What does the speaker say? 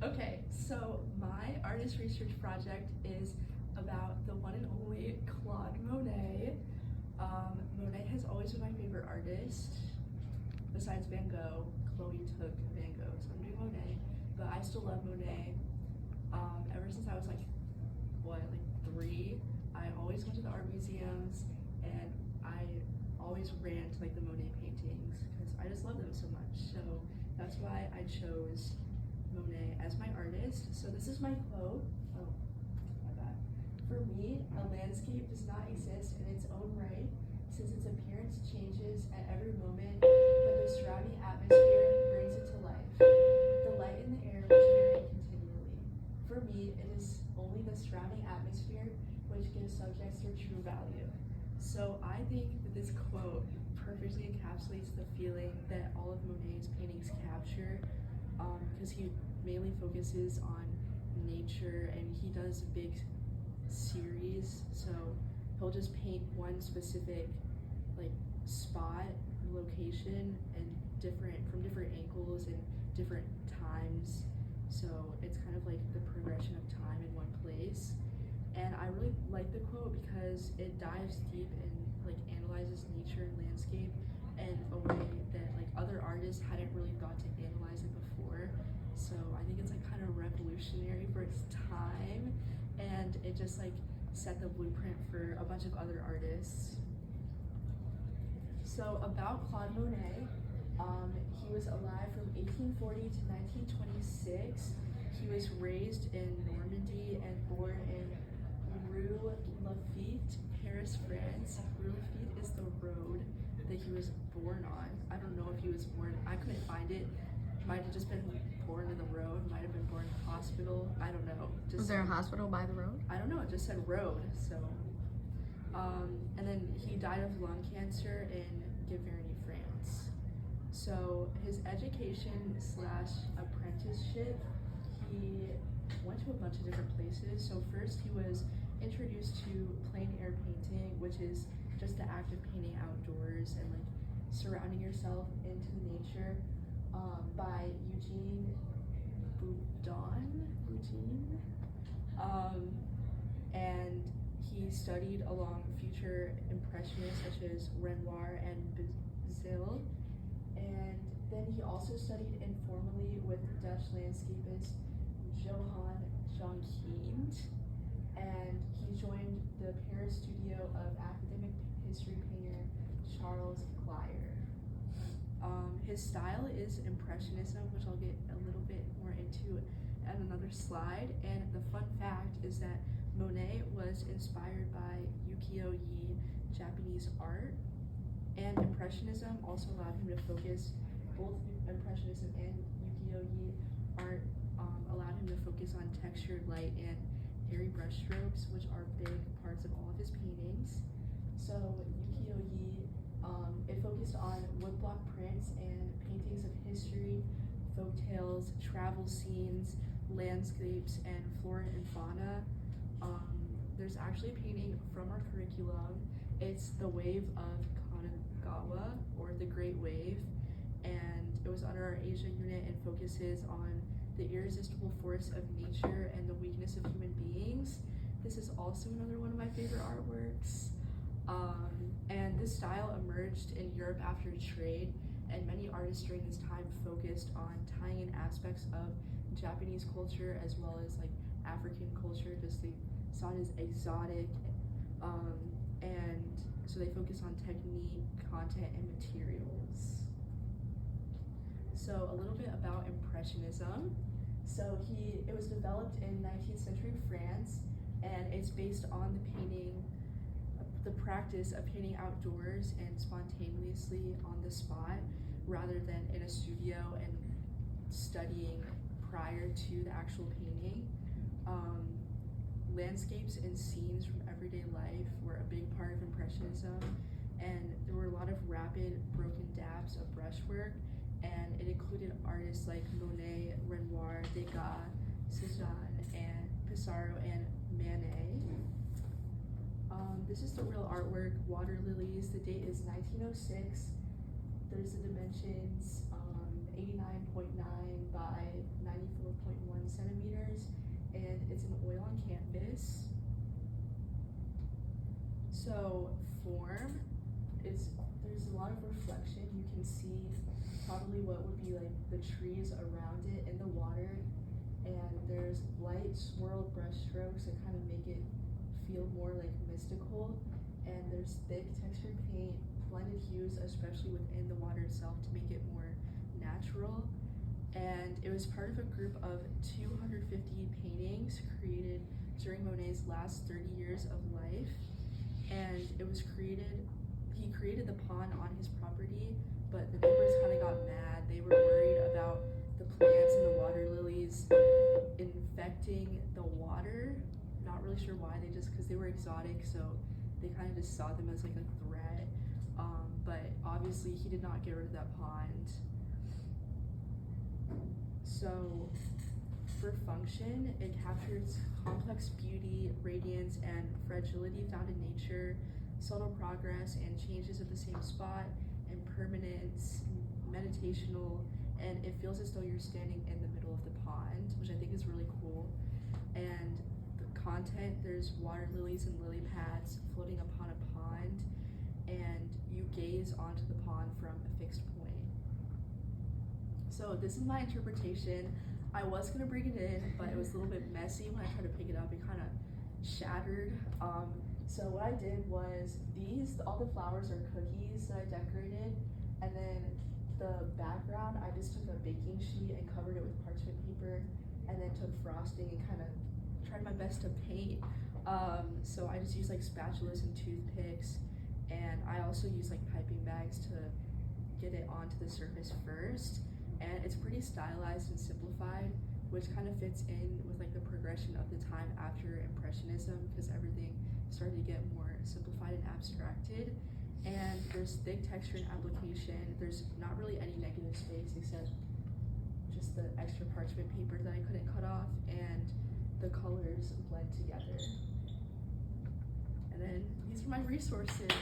Okay, so my artist research project is about the one and only Claude Monet. Monet has always been my favorite artist. Besides Van Gogh, Chloe took Van Gogh, so I'm doing Monet. But I still love Monet. Ever since I was like 3, I always went to the art museums, and I always ran to like the Monet paintings because I just love them so much. So that's why I chose Monet as my artist. So this is my quote. Oh, my bad. For me, a landscape does not exist in its own right, since its appearance changes at every moment, but the surrounding atmosphere brings it to life. The light in the air which vary continually. For me, it is only the surrounding atmosphere which gives subjects their true value. So I think that this quote perfectly encapsulates the feeling that all of Monet's paintings capture, because he mainly focuses on nature and he does a big series, so he'll just paint one specific spot, location, and from different angles and different times. So it's kind of like the progression of time in one place. And I really like the quote because it dives deep and analyzes nature and landscape in a way that other artists hadn't really thought to analyze it before. So I think it's kind of revolutionary for its time, and it just set the blueprint for a bunch of other artists. So about Claude Monet, he was alive from 1840 to 1926. He was raised in Normandy and born in Rue Lafitte, Paris, France. Rue Lafitte is the road that he was born on. I don't know if he was born, I couldn't find it. Might have just been born in the road, might have been born in a hospital, I don't know. Was there a hospital by the road? I don't know, it just said road, so. And then he died of lung cancer in Giverny, France. So his education / apprenticeship, he went to a bunch of different places. So first he was introduced to plein air painting, which is just the act of painting outdoors and surrounding yourself into nature, by Eugene Boudon. And he studied along future impressionists such as Renoir and Bazille. And then he also studied informally with Dutch landscapist Johan Jonckheent, and he joined the Paris studio of academic history painter Charles Clier. His style is Impressionism, which I'll get a little bit more into at another slide. And the fun fact is that Monet was inspired by ukiyo-e Japanese art, and Impressionism also allowed him to focus, both Impressionism and ukiyo-e art allowed him to focus on textured light and airy brushstrokes, which are big parts of all of his paintings. So ukiyo-e, it focused on woodblock prints and paintings of history, folk tales, travel scenes, landscapes, and flora and fauna. There's actually a painting from our curriculum. It's The Wave of Kanagawa, or The Great Wave, and it was under our Asia unit and focuses on the irresistible force of nature and the weakness of human beings. This is also another one of my favorite artworks. And this style emerged in Europe after trade, and many artists during this time focused on tying in aspects of Japanese culture as well as African culture, just they saw it as exotic, and so they focus on technique, content, and materials. So a little bit about Impressionism. So it was developed in 19th century France, and it's based on the practice of painting outdoors and spontaneously on the spot, rather than in a studio and studying prior to the actual painting. Landscapes and scenes from everyday life were a big part of Impressionism, and there were a lot of rapid, broken dabs of brushwork, and it included artists like Monet, Renoir, Degas, Cezanne, and Pissarro, and Manet. This is the real artwork, Water Lilies. The date is 1906. There's the dimensions, 89.9 by 94.1 centimeters. So form is, there's a lot of reflection. You can see probably what would be like the trees around it in the water, and there's light swirled brush strokes that kind of make it feel more like mystical, and there's thick textured paint, blended hues, especially within the water itself to make it more natural. And it was part of a group of 250 paintings created during Monet's last 30 years of life. And it was created, he created the pond on his property, but the neighbors kind of got mad. They were worried about the plants and the water lilies infecting the water. Not really sure why, because they were exotic, so they kind of just saw them as like a threat. But obviously he did not get rid of that pond. So for function, it captures complex beauty, radiance, and fragility found in nature, subtle progress and changes at the same spot, impermanence, meditational, and it feels as though you're standing in the middle of the pond, which I think is really cool. And the content, there's water lilies and lily pads floating upon a pond, and you gaze onto the pond from a fixed point. So this is my interpretation. I was gonna bring it in, but it was a little bit messy when I tried to pick it up. It kind of shattered. So what I did was all the flowers are cookies that I decorated, and then the background, I just took a baking sheet and covered it with parchment paper, and then took frosting and kind of tried my best to paint. So I just used like spatulas and toothpicks, and I also used like piping bags to get it onto the surface first. And it's pretty stylized and simplified, which kind of fits in with like the progression of the time after Impressionism, because everything started to get more simplified and abstracted. And there's thick texture and application. There's not really any negative space except just the extra parchment paper that I couldn't cut off, and the colors blend together. And then these are my resources.